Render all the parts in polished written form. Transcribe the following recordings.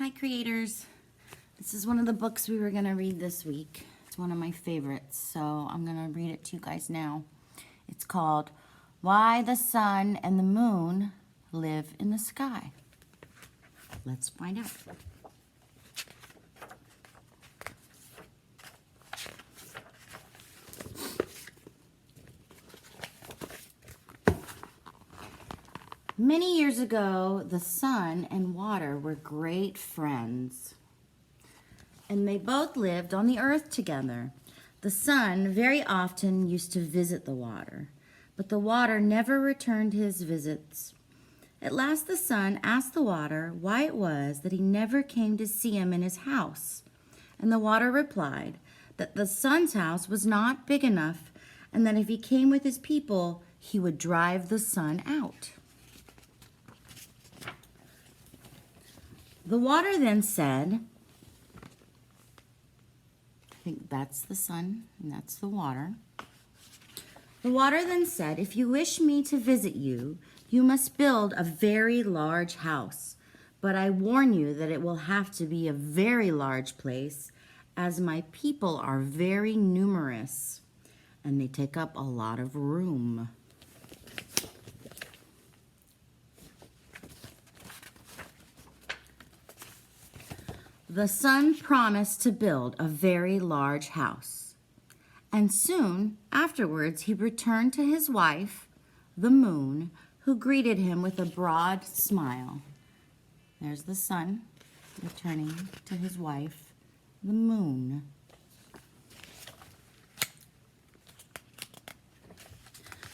Hi creators. This is one of the books we were going to read this week. It's one of my favorites, so I'm going to read it to you guys now. It's called Why the Sun and the Moon Live in the Sky. Let's find out. Many years ago, the sun and water were great friends, and they both lived on the earth together. The sun very often used to visit the water, but the water never returned his visits. At last the sun asked the water why it was that he never came to see him in his house, and the water replied that the sun's house was not big enough, and that if he came with his people, he would drive the sun out. The water then said, I think that's the sun and that's the water. The water then said, if you wish me to visit you, you must build a very large house. But I warn you that it will have to be a very large place, as my people are very numerous and they take up a lot of room. The sun promised to build a very large house, and soon afterwards he returned to his wife, the moon, who greeted him with a broad smile. There's the sun returning to his wife, the moon.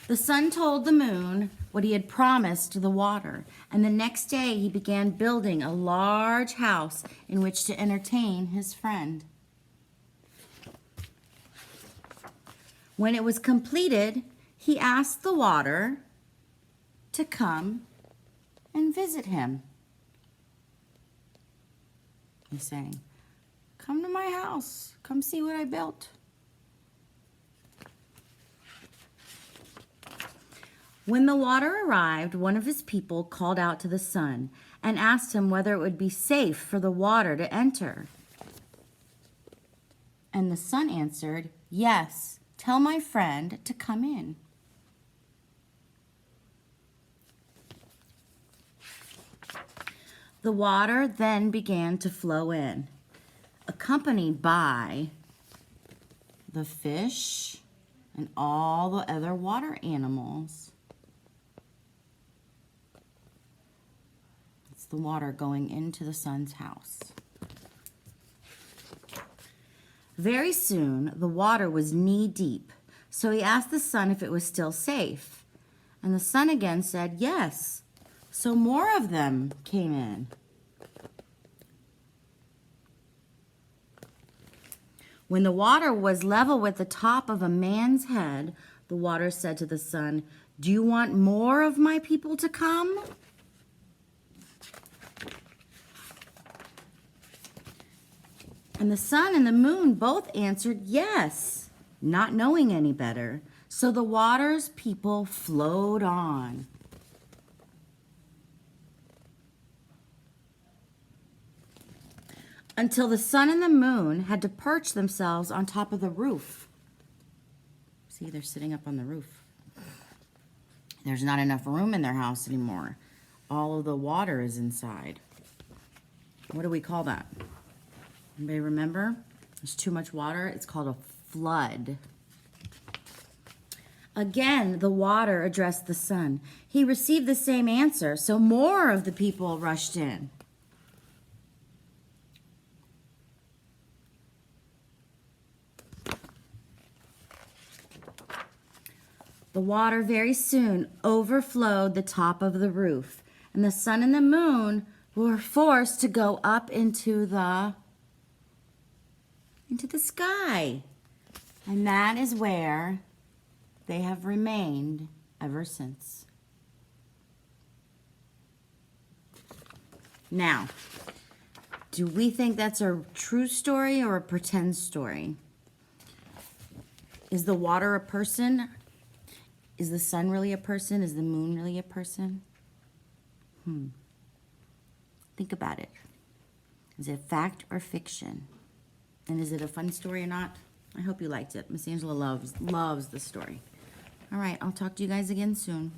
The sun told the moon what he had promised the water, and the next day he began building a large house in which to entertain his friend. When it was completed, he asked the water to come and visit him. He's saying, come to my house, come see what I built. When the water arrived, one of his people called out to the sun and asked him whether it would be safe for the water to enter. And the sun answered, yes, tell my friend to come in. The water then began to flow in, accompanied by the fish and all the other water animals. The water going into the sun's house. Very soon, the water was knee-deep, so he asked the sun if it was still safe. And the sun again said, yes. So more of them came in. When the water was level with the top of a man's head, the water said to the sun, do you want more of my people to come? And the sun and the moon both answered yes, not knowing any better. So the water's people flowed on. Until the sun and the moon had to perch themselves on top of the roof. See, they're sitting up on the roof. There's not enough room in their house anymore. All of the water is inside. What do we call that? Anybody remember? There's too much water. It's called a flood. Again, the water addressed the sun. He received the same answer, so more of the people rushed in. The water very soon overflowed the top of the roof, and the sun and the moon were forced to go up into the sky. And that is where they have remained ever since. Now, do we think that's a true story or a pretend story? Is the water a person? Is the sun really a person? Is the moon really a person? Think about it. Is it fact or fiction? And is it a fun story or not? I hope you liked it. Miss Angela loves the story. All right, I'll talk to you guys again soon.